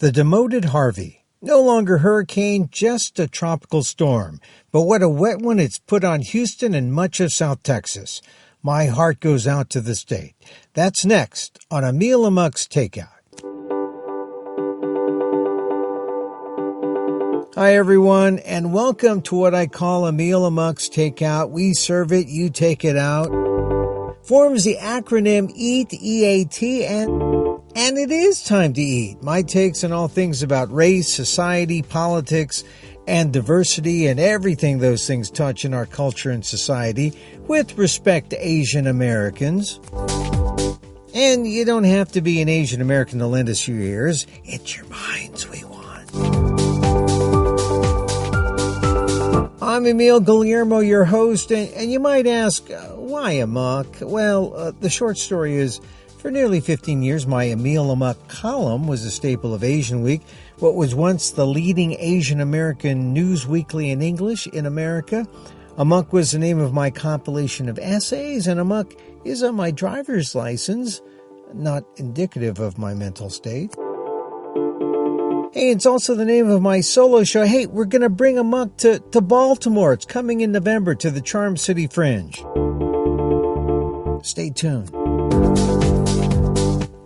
The demoted Harvey. No longer hurricane, just a tropical storm. But what a wet one it's put on Houston and much of South Texas. My heart goes out to the state. That's next on Emil Guillermo's Takeout. Hi, everyone, and welcome to what I call Emil Guillermo's Takeout. We serve it, you take it out. Forms the acronym EAT, E-A-T, and it is time to eat. My takes on all things about race, society, politics, and diversity, and everything those things touch in our culture and society, with respect to Asian Americans. And you don't have to be an Asian American to lend us your ears. It's your minds we want. I'm Emil Guillermo, your host, and you might ask, why amok? Well, the short story is, for nearly 15 years, my Emil Amok column was a staple of Asian Week, what was once the leading Asian American news weekly in English in America. Amok was the name of my compilation of essays, and Amok is on my driver's license, not indicative of my mental state. Hey, it's also the name of my solo show. Hey, we're going to bring Amok to Baltimore. It's coming in November to the Charm City Fringe. Stay tuned.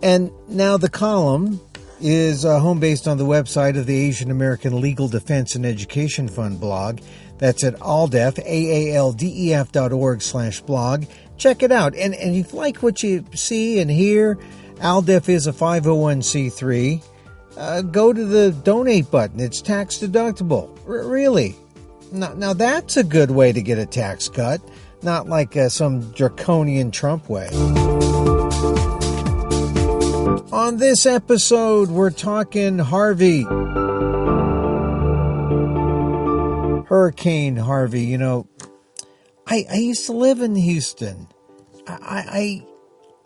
And now the column is home-based on the website of the Asian American Legal Defense and Education Fund blog. That's at ALDEF, AALDEF.org/blog. Check it out. And if you like what you see and hear, ALDEF is a 501c3. Go to the donate button. It's tax deductible. Really. Now that's a good way to get a tax cut. Not like some draconian Trump way. On this episode, we're talking Harvey. Hurricane Harvey. You know, I used to live in Houston. I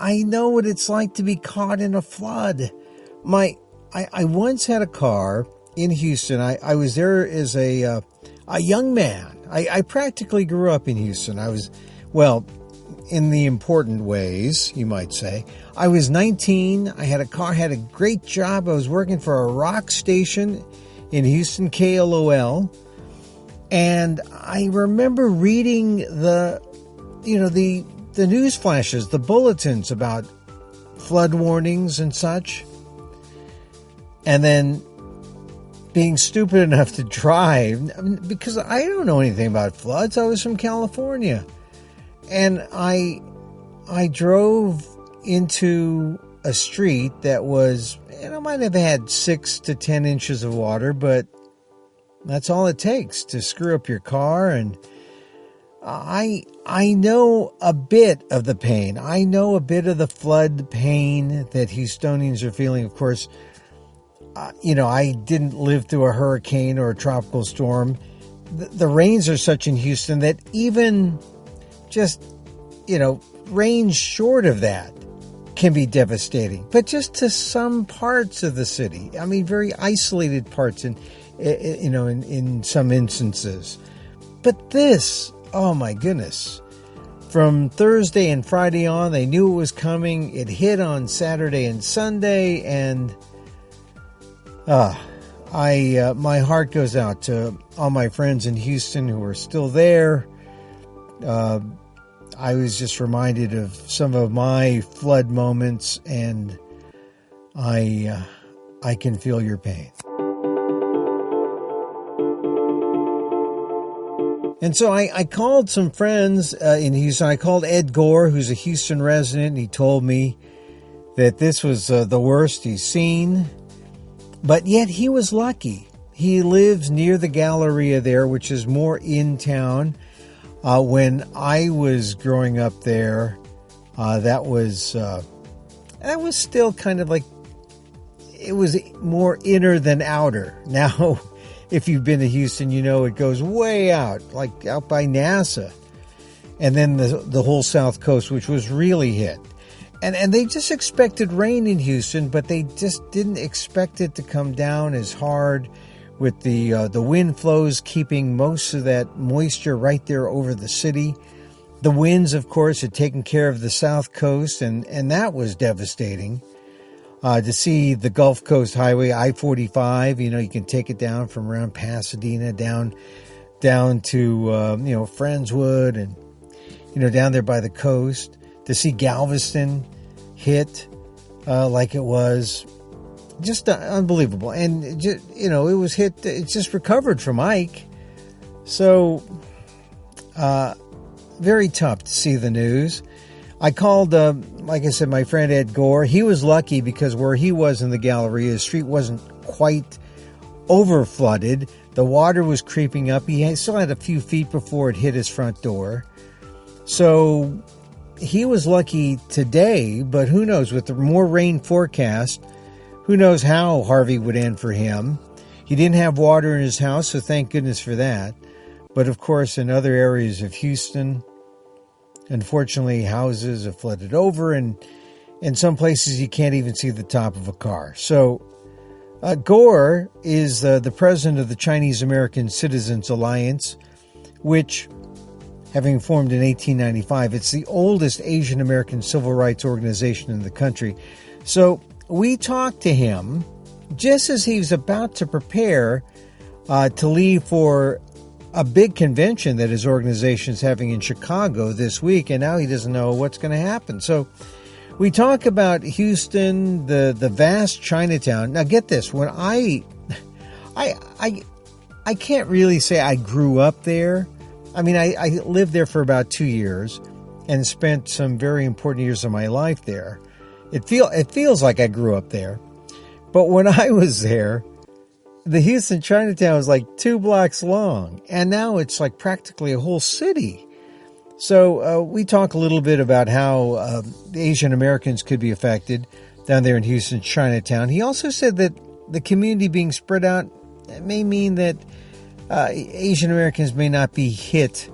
know what it's like to be caught in a flood. I once had a car in Houston. I was there as a young man. I practically grew up in Houston. I was, well, in the important ways, you might say. I was 19. I had a car, had a great job. I was working for a rock station in Houston, KLOL. And I remember reading the news flashes, the bulletins about flood warnings and such. And then being stupid enough to drive, because I don't know anything about floods. I was from California. And I drove into a street that was, might have had 6 to 10 inches of water, but that's all it takes to screw up your car. And I know a bit of the pain. I know a bit of the flood pain that Houstonians are feeling. Of course, I didn't live through a hurricane or a tropical storm. The rains are such in Houston that even just, rain short of that can be devastating. But just to some parts of the city. I mean, very isolated parts in some instances. But this, oh my goodness. From Thursday and Friday on, they knew it was coming. It hit on Saturday and Sunday, and my heart goes out to all my friends in Houston who are still there. I was just reminded of some of my flood moments, and I can feel your pain. And so I called some friends in Houston. I called Ed Gore, who's a Houston resident, and he told me that this was the worst he's seen. But yet he was lucky. He lives near the Galleria there, which is more in town. When I was growing up there, that was still kind of like, it was more inner than outer. Now, if you've been to Houston, it goes way out, like out by NASA. And then the whole South Coast, which was really hit. And they just expected rain in Houston, but they just didn't expect it to come down as hard, with the wind flows keeping most of that moisture right there over the city. The winds, of course, had taken care of the South Coast, and that was devastating. to see the Gulf Coast Highway, I-45. You can take it down from around Pasadena down to, Friendswood and, down there by the coast. To see Galveston hit like it was. Just unbelievable. And, it was hit, it just recovered from Ike. So, very tough to see the news. I called, like I said, my friend Ed Gore. He was lucky because where he was in the Galleria, the street wasn't quite over flooded. The water was creeping up. He still had a few feet before it hit his front door. So he was lucky today, but who knows, with the more rain forecast, who knows how Harvey would end for him. He didn't have water in his house, so thank goodness for that. But of course, in other areas of Houston, unfortunately, houses have flooded over, and in some places you can't even see the top of a car. So Gore is the president of the Chinese American Citizens Alliance, which, having formed in 1895, it's the oldest Asian American civil rights organization in the country. So we talked to him just as he was about to prepare to leave for a big convention that his organization is having in Chicago this week, and now he doesn't know what's going to happen. So we talk about Houston, the vast Chinatown. Now get this, when I can't really say I grew up there. I mean, I lived there for about 2 years and spent some very important years of my life there. It feels like I grew up there. But when I was there, the Houston Chinatown was like 2 blocks long, and now it's like practically a whole city. So we talk a little bit about how the Asian Americans could be affected down there in Houston Chinatown. He also said that the community being spread out may mean that Asian Americans may not be hit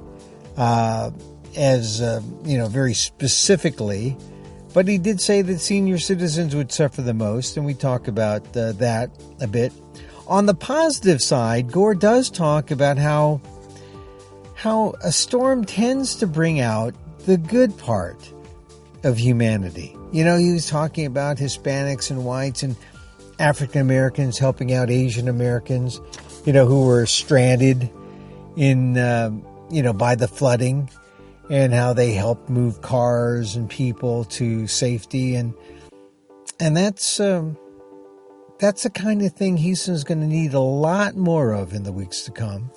as very specifically. But he did say that senior citizens would suffer the most, and we talk about that a bit. On the positive side, Gore does talk about how a storm tends to bring out the good part of humanity. He was talking about Hispanics and whites and African Americans helping out Asian Americans, who were stranded in, by the flooding, and how they helped move cars and people to safety. And that's the kind of thing Houston's going to need a lot more of in the weeks to come.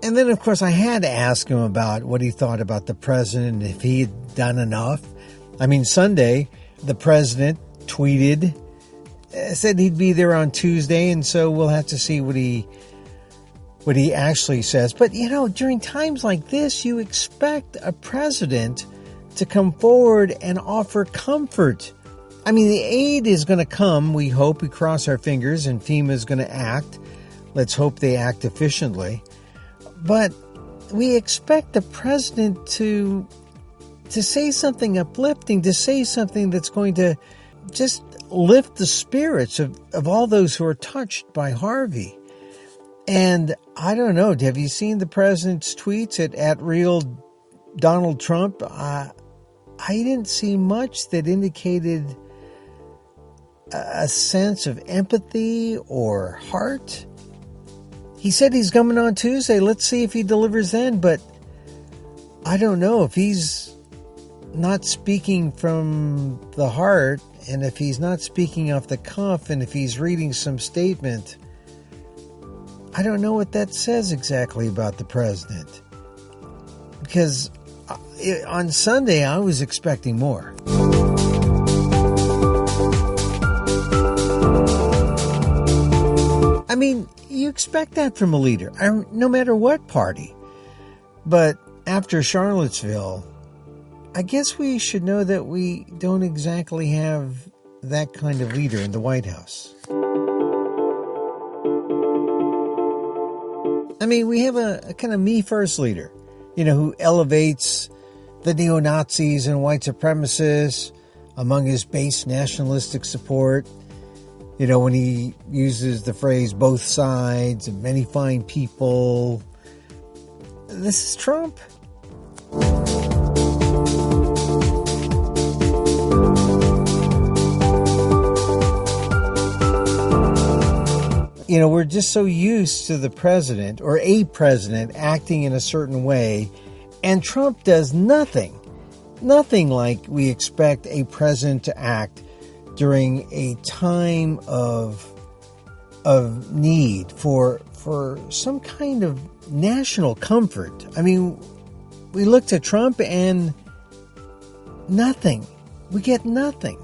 And then, of course, I had to ask him about what he thought about the president, if he had done enough. I mean, Sunday, the president tweeted, said he'd be there on Tuesday, and so we'll have to see what he actually says. But, during times like this, you expect a president to come forward and offer comfort. I mean, the aid is going to come, we hope, we cross our fingers, and FEMA is going to act. Let's hope they act efficiently. But we expect the president to say something uplifting, to say something that's going to just lift the spirits of all those who are touched by Harvey. And I don't know, have you seen the president's tweets at real Donald Trump? I didn't see much that indicated a sense of empathy or heart. He said he's coming on Tuesday. Let's see if he delivers then. But I don't know if he's not speaking from the heart, and if he's not speaking off the cuff, and if he's reading some statement. I don't know what that says exactly about the president. Because on Sunday, I was expecting more. I mean, you expect that from a leader, no matter what party. But after Charlottesville, I guess we should know that we don't exactly have that kind of leader in the White House. I mean, we have a kind of me-first leader, who elevates the neo-Nazis and white supremacists among his base nationalistic support. When he uses the phrase both sides and many fine people. This is Trump. we're just so used to the president or a president acting in a certain way, and Trump does nothing like we expect a president to act during a time of need for some kind of national comfort. I mean, we look to Trump and nothing. We get nothing.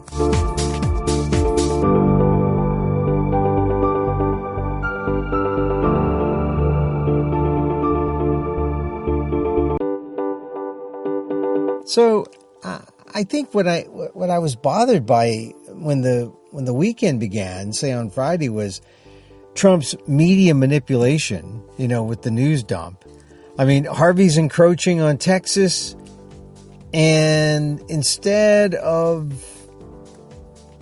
So I think what I was bothered by when the weekend began, say on Friday, was Trump's media manipulation, with the news dump. I mean, Harvey's encroaching on Texas, and instead of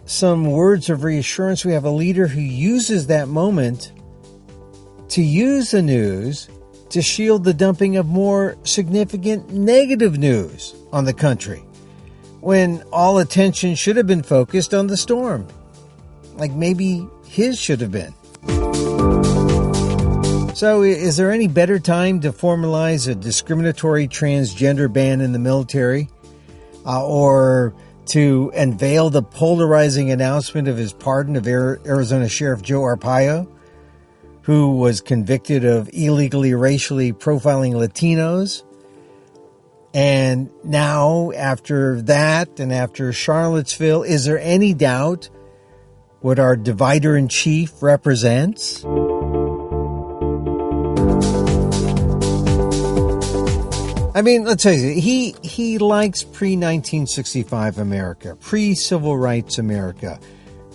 some words of reassurance, we have a leader who uses that moment to use the news to shield the dumping of more significant negative news on the country, when all attention should have been focused on the storm. Like maybe his should have been. So is there any better time to formalize a discriminatory transgender ban in the military? Or to unveil the polarizing announcement of his pardon of Arizona Sheriff Joe Arpaio, who was convicted of illegally racially profiling Latinos? And now, after that, and after Charlottesville, is there any doubt what our divider-in-chief represents? I mean, let's face it, he likes pre-1965 America, pre-civil rights America,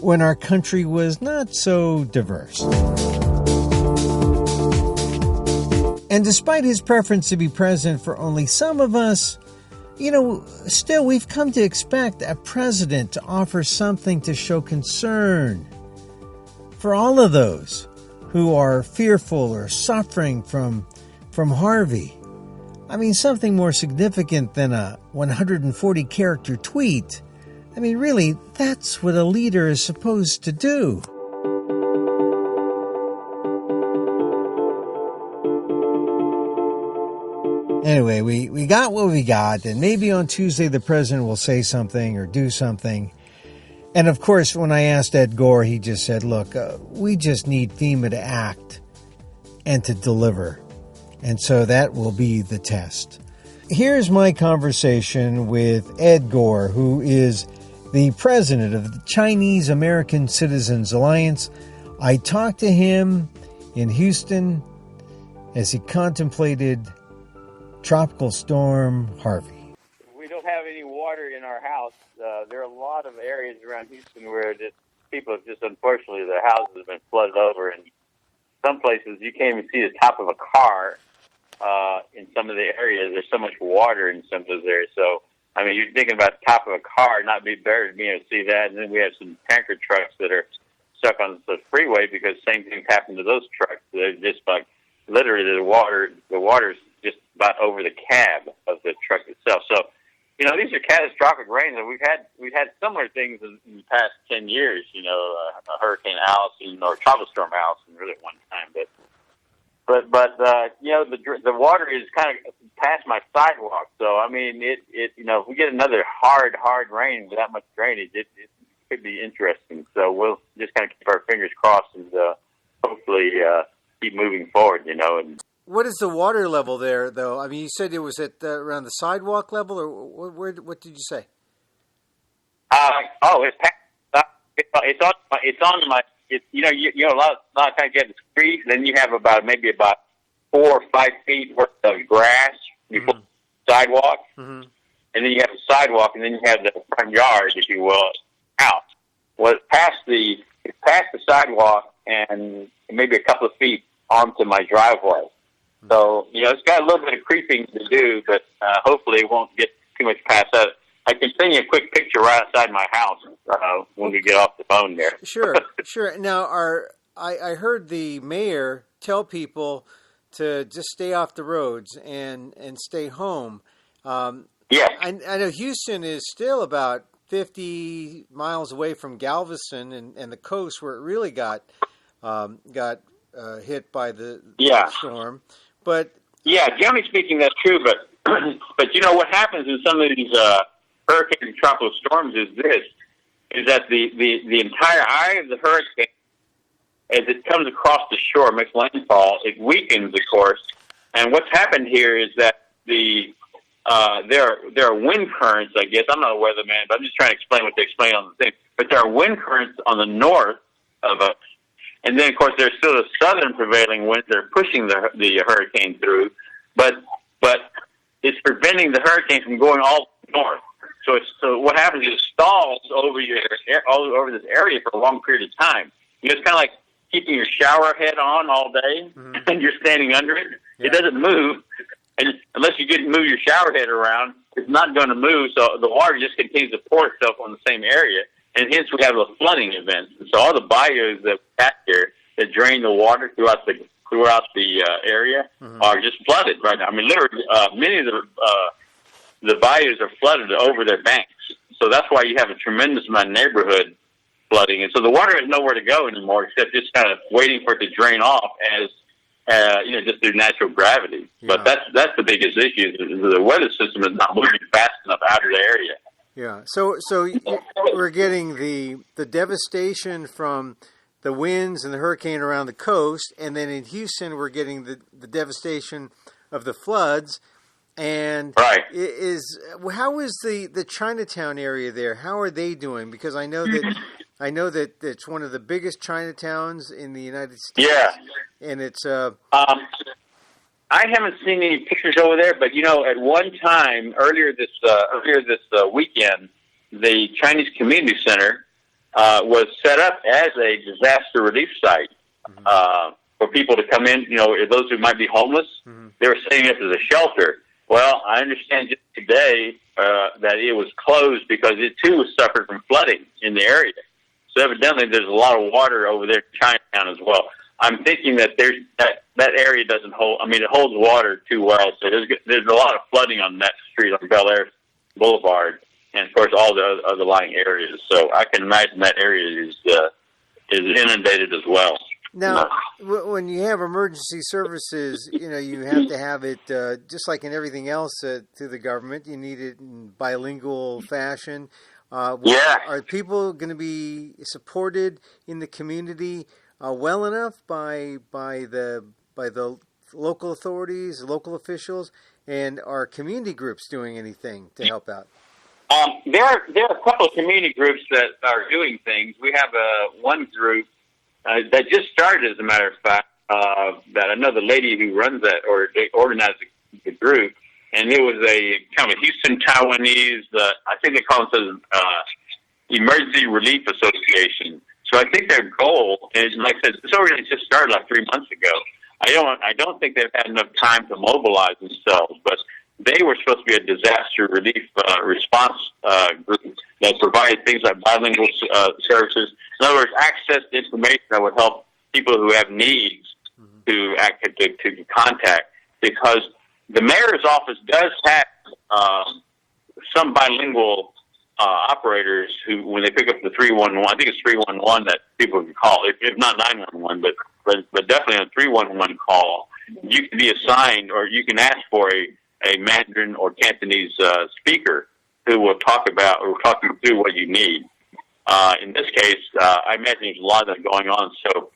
when our country was not so diverse. And despite his preference to be president for only some of us, still we've come to expect a president to offer something to show concern for all of those who are fearful or suffering from Harvey. I mean, something more significant than a 140-character tweet. I mean, really, that's what a leader is supposed to do. Anyway, we got what we got, and maybe on Tuesday the president will say something or do something. And of course, when I asked Ed Gore, he just said, look, we just need FEMA to act and to deliver. And so that will be the test. Here's my conversation with Ed Gore, who is the president of the Chinese American Citizens Alliance. I talked to him in Houston as he contemplated Tropical Storm Harvey. We don't have any water in our house. There are a lot of areas around Houston where people have just, unfortunately, their houses have been flooded over. And some places you can't even see the top of a car in some of the areas. There's so much water in some of those areas. So, I mean, you're thinking about the top of a car, not being able to see that. And then we have some tanker trucks that are stuck on the freeway because same things happen to those trucks. They're just like, literally the water's just about over the cab of the truck itself. So, these are catastrophic rains, and we've had similar things in the past 10 years. A Hurricane Allison or Tropical Storm Allison, really at one time. But the water is kind of past my sidewalk. So I mean, if we get another hard rain with that much drainage, it could be interesting. So we'll just kind of keep our fingers crossed and hopefully keep moving forward. And what is the water level there, though? I mean, you said it was at around the sidewalk level, or what did you say? It's on my. A lot of times you have the street, then you have about 4 or 5 feet worth of grass before the sidewalk, and then you have the sidewalk, and then you have the front yard, if you will, out. Well, it's past the sidewalk and maybe a couple of feet onto my driveway. So, it's got a little bit of creeping to do, but hopefully it won't get too much past that. I can send you a quick picture right outside my house when we get off the phone there. Sure. Now, I heard the mayor tell people to just stay off the roads and stay home. Yeah. I know Houston is still about 50 miles away from Galveston and the coast where it really got got hit by the Yeah. storm. But Yeah, generally speaking, that's true. But but you know what happens in some of these hurricane and tropical storms is that the entire eye of the hurricane, as it comes across the shore, makes landfall, it weakens, of course. And what's happened here is that there are wind currents, I guess. I'm not a weatherman, but I'm just trying to explain what they explain on the thing. But there are wind currents on the north of us. And then, of course, there's still the southern prevailing winds that are pushing the hurricane through. But it's preventing the hurricane from going all north. So what happens is it stalls over all over this area for a long period of time. You know, it's kind of like keeping your shower head on all day, and you're standing under it. Yeah. It doesn't move, and unless you move your shower head around, it's not going to move. So the water just continues to pour itself on the same area, and hence we have the flooding events. And so all the bayous that we have here that drain the water throughout the area are just flooded right now. I mean, literally, many of the bayous are flooded over their banks. So that's why you have a tremendous amount of neighborhood flooding. And so the water has nowhere to go anymore except just kind of waiting for it to drain off as, just through natural gravity. Yeah. But that's the biggest issue. Is the weather system is not moving fast enough out of the area. Yeah. So we're getting the devastation from the winds and the hurricane around the coast. And then in Houston, we're getting the devastation of the floods. And right. How is the Chinatown area there? How are they doing? Because I know that it's one of the biggest Chinatowns in the United States. Yeah, and it's I haven't seen any pictures over there, but at one time earlier this weekend, the Chinese Community Center was set up as a disaster relief site for people to come in. Those who might be homeless, they were setting up as a shelter. Well, I understand just today that it was closed because it, too, was suffered from flooding in the area. So evidently there's a lot of water over there in Chinatown as well. I'm thinking that that area doesn't hold, it holds water too well. So there's a lot of flooding on that street on Bel Air Boulevard and, of course, all the other lying areas. So I can imagine that area is inundated as well. Now, when you have emergency services, you have to have it, just like in everything else to the government, you need it in bilingual fashion. Are people going to be supported in the community well enough by the local authorities, local officials, and are community groups doing anything to help out? There are a couple of community groups that are doing things. We have one group that just started, as a matter of fact, that I know the lady who runs that, or they organized the group, and it was a kind of a Houston Taiwanese, I think they call themselves Emergency Relief Association. So I think their goal is, like I said, this organization just started like 3 months ago. I don't think they've had enough time to mobilize themselves, but they were supposed to be a disaster relief response group that provided things like bilingual services. In other words, access to information that would help people who have needs to contact. Because the mayor's office does have some bilingual operators who, when they pick up the 311, I think it's 311 that people can call, if not 911, but definitely on a 311 call, you can be assigned or you can ask for a Mandarin or Cantonese speaker who will talk you through what you need. In this case, I imagine there's a lot of that going on. So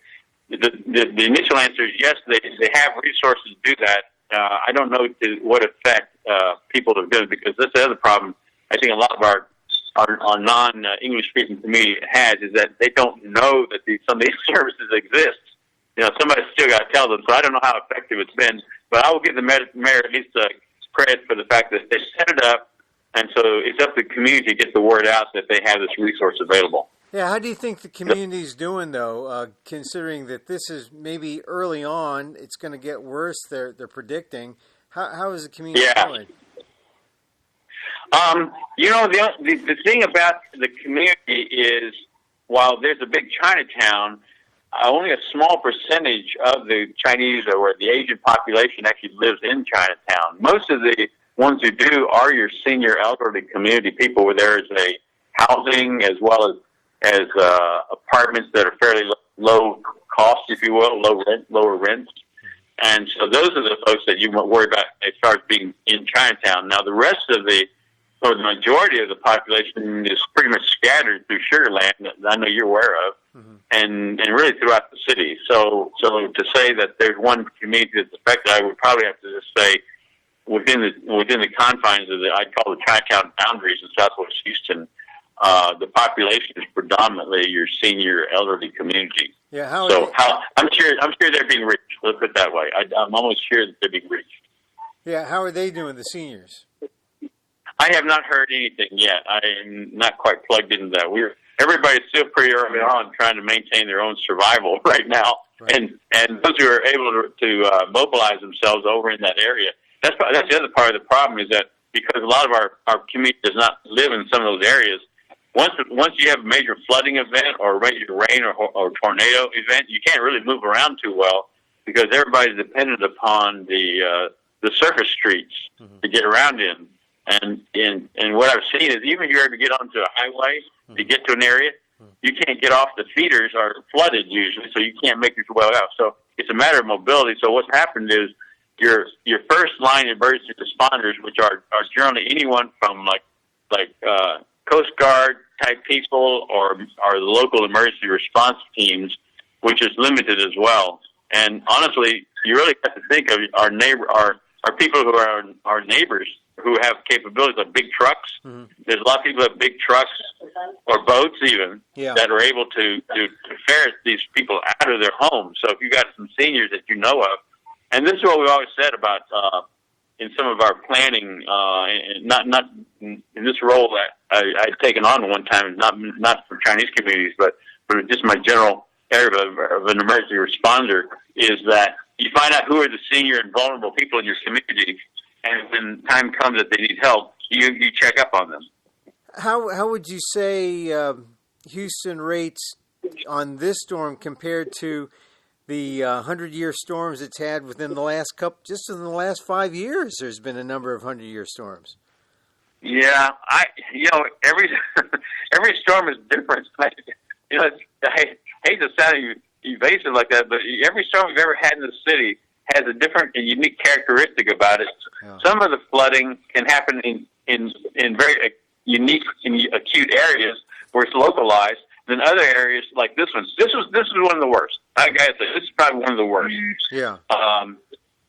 the initial answer is yes, they have resources to do that. I don't know to what effect people are doing, because that's the other problem I think a lot of our non-English speaking community has, is that they don't know that some of these services exist. Somebody's still got to tell them. So I don't know how effective it's been, but I will give the mayor at least credit for the fact that they set it up, and so it's up to the community to get the word out that they have this resource available. Yeah, how do you think the community's doing, though, considering that this is maybe early on, it's going to get worse, they're predicting. How is the community doing? The thing about the community is, while there's a big Chinatown, only a small percentage of the Chinese or the Asian population actually lives in Chinatown. Most of the ones who do are your senior elderly community people, where there is a housing as well as apartments that are fairly low cost, if you will, lower rents. And so those are the folks that you worry about as far as being in Chinatown. Now, the rest of or the majority of the population is pretty much scattered through Sugar Land, that I know you're aware of, and really throughout the city. So to say that there's one community that's affected, I would probably have to just say within the confines of I'd call the Chi-Town boundaries in Southwest Houston, the population is predominantly your senior elderly community. Yeah, I'm sure they're being reached. Let's put it that way. I'm almost sure that they're being reached. Yeah, how are they doing, the seniors? I have not heard anything yet. I'm not quite plugged into that. Everybody's still pretty early on trying to maintain their own survival right now, right. And those who are able to mobilize themselves over in that area. That's the other part of the problem, is that because a lot of our community does not live in some of those areas. Once you have a major flooding event or a major rain or tornado event, you can't really move around too well because everybody's dependent upon the surface streets to get around in. And what I've seen is even if you're able to get onto a highway to get to an area, you can't get off. The feeders are flooded usually, so you can't make your way out. So it's a matter of mobility. So what's happened is your first line emergency responders, which are generally anyone from like Coast Guard type people or the local emergency response teams, which is limited as well. And honestly, you really have to think of our people who are our neighbors who have capabilities like big trucks. There's a lot of people who have big trucks or boats even that are able to ferret these people out of their homes. So if you got some seniors that you know of, and this is what we've always said about in some of our planning, not in this role that I'd taken on one time, not for Chinese communities, but just my general area of an emergency responder, is that you find out who are the senior and vulnerable people in your community, and when time comes that they need help, you check up on them. How would you say Houston rates on this storm compared to the 100-year storms it's had within the last just in the last 5 years? There's been a number of 100-year storms. Yeah, every storm is different. I hate to sound evasive like that, but every storm we've ever had in the city has a different and unique characteristic about it. Yeah. Some of the flooding can happen in very unique and acute areas where it's localized. Then other areas like this one, this is one of the worst. I gotta say, this is probably one of the worst. Yeah.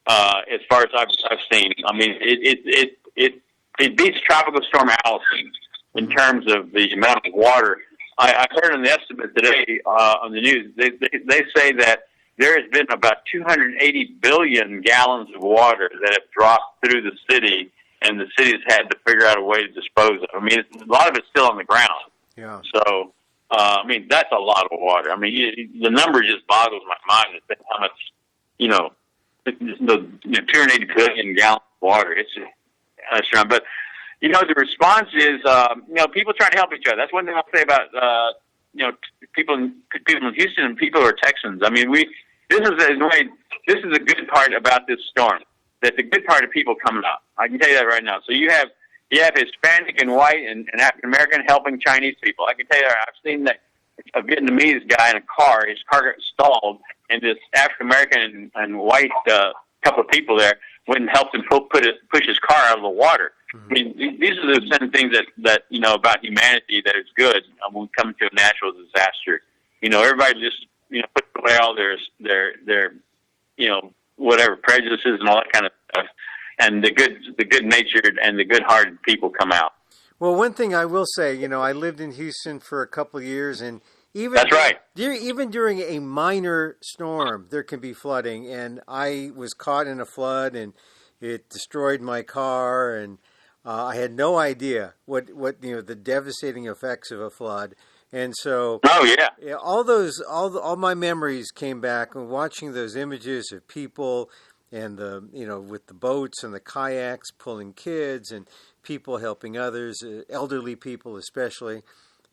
As far as I've seen, I mean, it beats Tropical Storm Allison in terms of the amount of water. I heard an estimate today on the news. They say that there has been about 280 billion gallons of water that have dropped through the city, and the city's had to figure out a way to dispose of. I mean, a lot of it's still on the ground. Yeah. So, I mean, that's a lot of water. I mean, the number just boggles my mind. That how much, the 280 billion gallons of water. It's but the response is, people trying to help each other. That's one thing I'll say about, people in Houston and people who are Texans. I mean, this is a good part about this storm. That's a good part of people coming up. I can tell you that right now. So you have Hispanic and white and African American helping Chinese people. I can tell you that I've seen a Vietnamese guy in a car. His car got stalled, and this African American and white couple of people there went and helped him push his car out of the water. I mean, these are the same things that about humanity that is good when we come to a natural disaster. Everybody just puts away all their whatever prejudices and all that kind of stuff, and the good natured and the good hearted people come out. Well, one thing I will say, I lived in Houston for a couple of years, and that's right. Even during a minor storm, there can be flooding, and I was caught in a flood, and it destroyed my car, and I had no idea what the devastating effects of a flood. And so, all my memories came back and watching those images of people and with the boats and the kayaks pulling kids and people helping others, elderly people especially,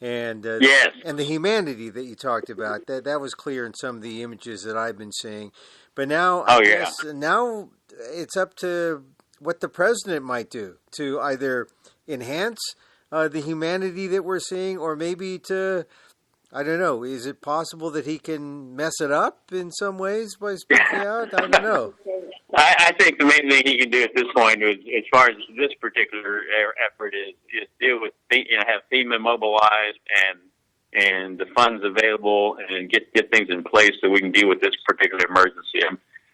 and and the humanity that you talked about. That was clear in some of the images that I've been seeing. But now, I guess now it's up to what the president might do to either enhance the humanity that we're seeing, or maybe to I don't know. Is it possible that he can mess it up in some ways by speaking out? I don't know. I think the main thing he can do at this point, is, as far as this particular effort, is deal with have FEMA mobilized and the funds available and get things in place so we can deal with this particular emergency.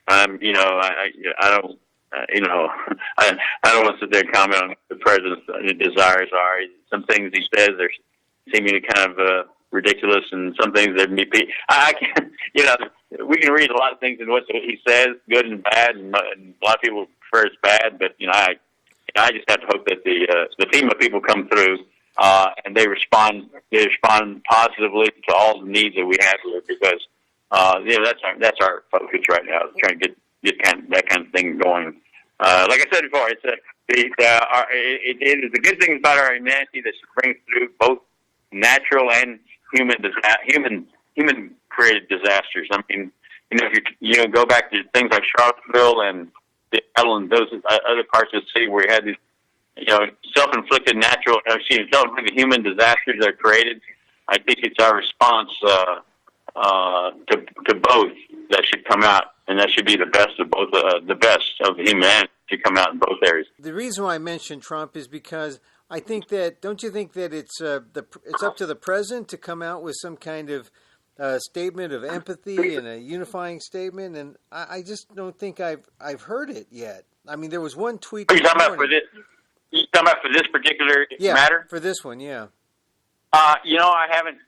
I don't. I don't want to sit there and comment on what the president's desires are. Some things he says are seemingly kind of ridiculous, and some things that may be. I can't. We can read a lot of things in what he says, good and bad, and a lot of people prefer it's bad. But I just have to hope that the FEMA people come through and they respond positively to all the needs that we have here, because that's our focus right now, trying to get that kind of thing going. Like I said before, it is the good thing about our humanity that she brings through both natural and human created disasters. I mean, if you go back to things like Charlottesville and Seattle and those other parts of the city where you had these self-inflicted human disasters that are created, I think it's our response to both that should come out, and that should be the best of both. The best of humanity should come out in both areas. The reason why I mentioned Trump is because I think that, don't you think that it's up to the president to come out with some kind of statement of empathy and a unifying statement? And I just don't think I've heard it yet. I mean, there was one tweet. Are you talking about for this? You talking about for this particular matter? For this one, yeah. I haven't.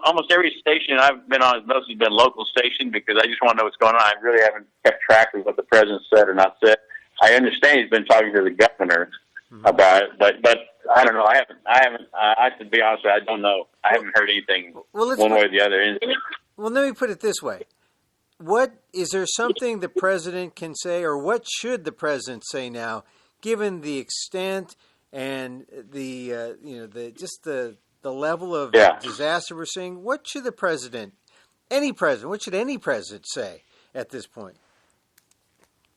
Almost every station I've been on has mostly been local station, because I just want to know what's going on. I really haven't kept track of what the president said or not said. I understand he's been talking to the governor about it, but I don't know. I haven't. I to be honest with you, I don't know. I haven't heard anything one way or the other. Well, let me put it this way: is there something the president can say, or what should the president say now, given the extent and the level of disaster we're seeing? What should what should any president say at this point?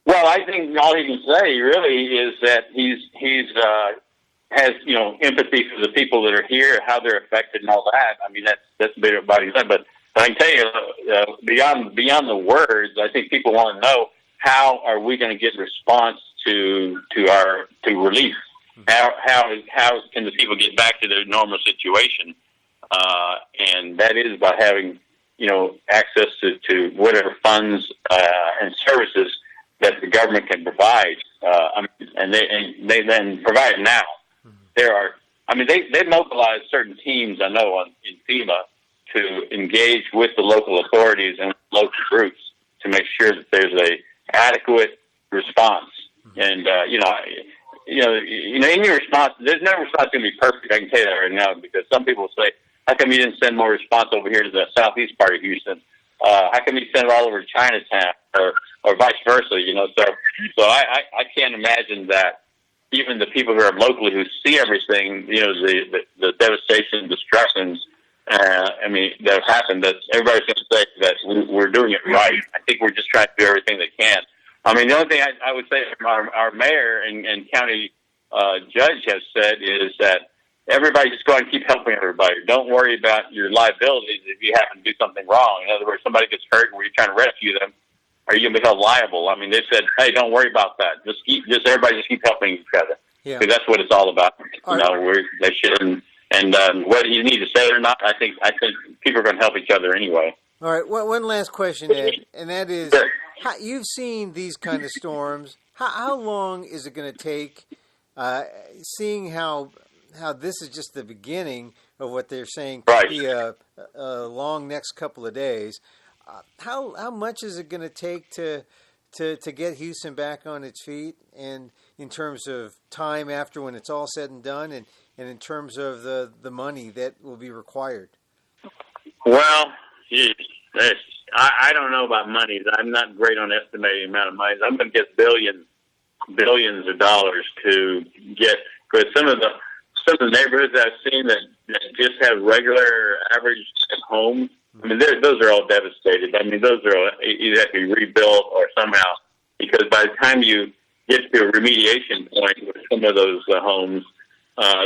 Well, I think all he can say really is that he's has empathy for the people that are here, how they're affected, and all that. I mean, that's a bit about his. But I can tell you, beyond the words, I think people want to know, how are we going to get response to relief? How can the people get back to their normal situation? And that is by having access to whatever funds and services that the government can provide, and they then provide it now. They mobilized certain teams, I know, in FEMA to engage with the local authorities and local groups to make sure that there's a adequate response. And in your response, there's no response going to be perfect. I can tell you that right now, because some people say, "How come you didn't send more response over here to the southeast part of Houston? How come you sent it all over to Chinatown, or vice versa?" So I can't imagine that even the people who are locally, who see everything, the devastation, destructions, that have happened, that everybody's going to say that we're doing it right. I think we're just trying to do everything they can. I mean, the only thing I would say from our mayor and county judge has said is that everybody just go ahead and keep helping everybody. Don't worry about your liabilities if you happen to do something wrong. In other words, somebody gets hurt and you're trying to rescue them, are you going to be held liable? I mean, they said, hey, don't worry about that. Everybody just keep helping each other. Yeah. Because that's what it's all about. They shouldn't. And whether you need to say it or not, I think people are going to help each other anyway. All right. One last question, Ed, and that is, you've seen these kind of storms. How long is it going to take, seeing how this is just the beginning of what they're saying could be a long next couple of days? How much is it going to take to get Houston back on its feet, and in terms of time after when it's all said and done, and in terms of the money that will be required? Well, I don't know about money. I'm not great on estimating the amount of money. I'm going to get billions of dollars to get, because some of the neighborhoods I've seen that just have regular average homes, I mean, those are all devastated. I mean, those are either have to be rebuilt or somehow, because by the time you get to a remediation point with some of those homes,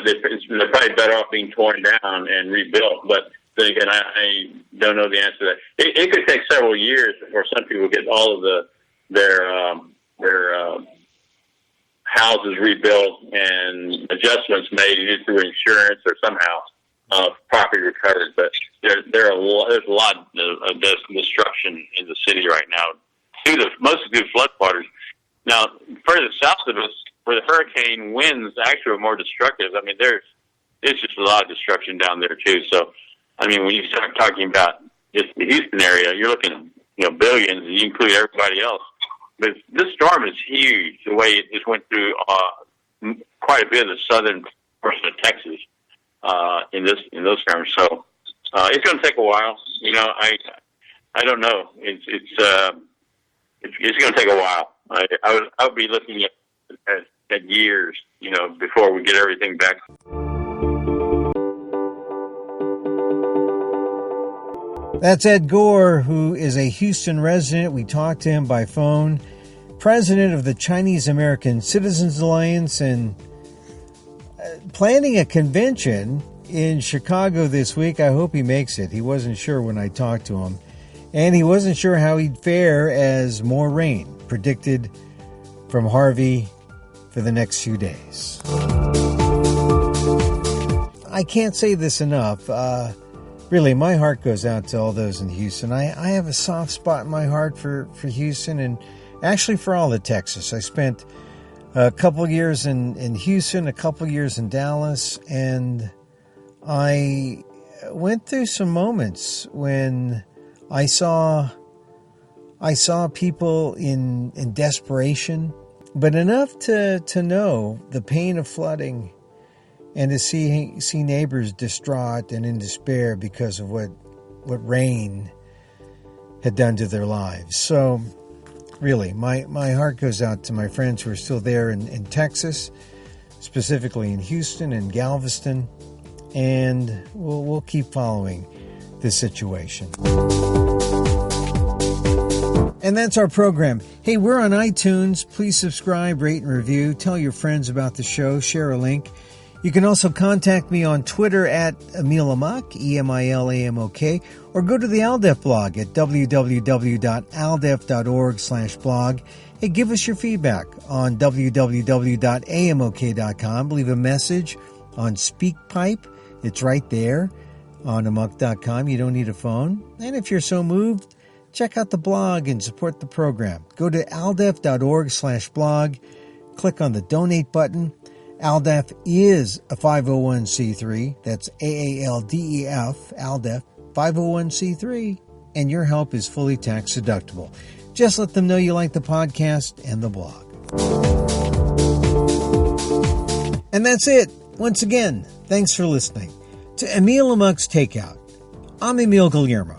they're probably better off being torn down and rebuilt. But think, and I don't know the answer to that. It could take several years before some people get all of their houses rebuilt and adjustments made either through insurance or somehow property recovered. But there's a lot of destruction in the city right now, mostly due to floodwaters. Now, further south of us, where the hurricane winds actually are more destructive, I mean, it's just a lot of destruction down there too. So, I mean, when you start talking about just the Houston area, you're looking, billions, and you include everybody else. But this storm is huge, the way it just went through quite a bit of the southern portion of Texas in those terms. So it's going to take a while. I don't know. It's going to take a while. I would be looking at years, before we get everything back. That's Ed Gore, who is a Houston resident. We talked to him by phone, president of the Chinese American Citizens Alliance, and planning a convention in Chicago this week. I hope he makes it. He wasn't sure when I talked to him, and he wasn't sure how he'd fare as more rain predicted from Harvey for the next few days. I can't say this enough. Really, my heart goes out to all those in Houston. I have a soft spot in my heart for Houston and actually for all of Texas. I spent a couple years in Houston, a couple years in Dallas, and I went through some moments when I saw people in desperation, but enough to know the pain of flooding and to see neighbors distraught and in despair because of what rain had done to their lives. So really, my heart goes out to my friends who are still there in Texas, specifically in Houston and Galveston, and we'll keep following this situation. And that's our program. Hey, we're on iTunes. Please subscribe, rate, and review. Tell your friends about the show. Share a link. You can also contact me on Twitter at Emil Amok, EMILAMOK, or go to the ALDEF blog at www.aldef.org/blog. Hey, give us your feedback on www.amok.com. Leave a message on SpeakPipe. It's right there on amok.com. You don't need a phone. And if you're so moved, check out the blog and support the program. Go to aldef.org/blog. Click on the donate button. ALDEF is a 501c3. That's AALDEF, ALDEF, 501c3. And your help is fully tax deductible. Just let them know you like the podcast and the blog. And that's it. Once again, thanks for listening to Emil Amok's Takeout. I'm Emil Guillermo.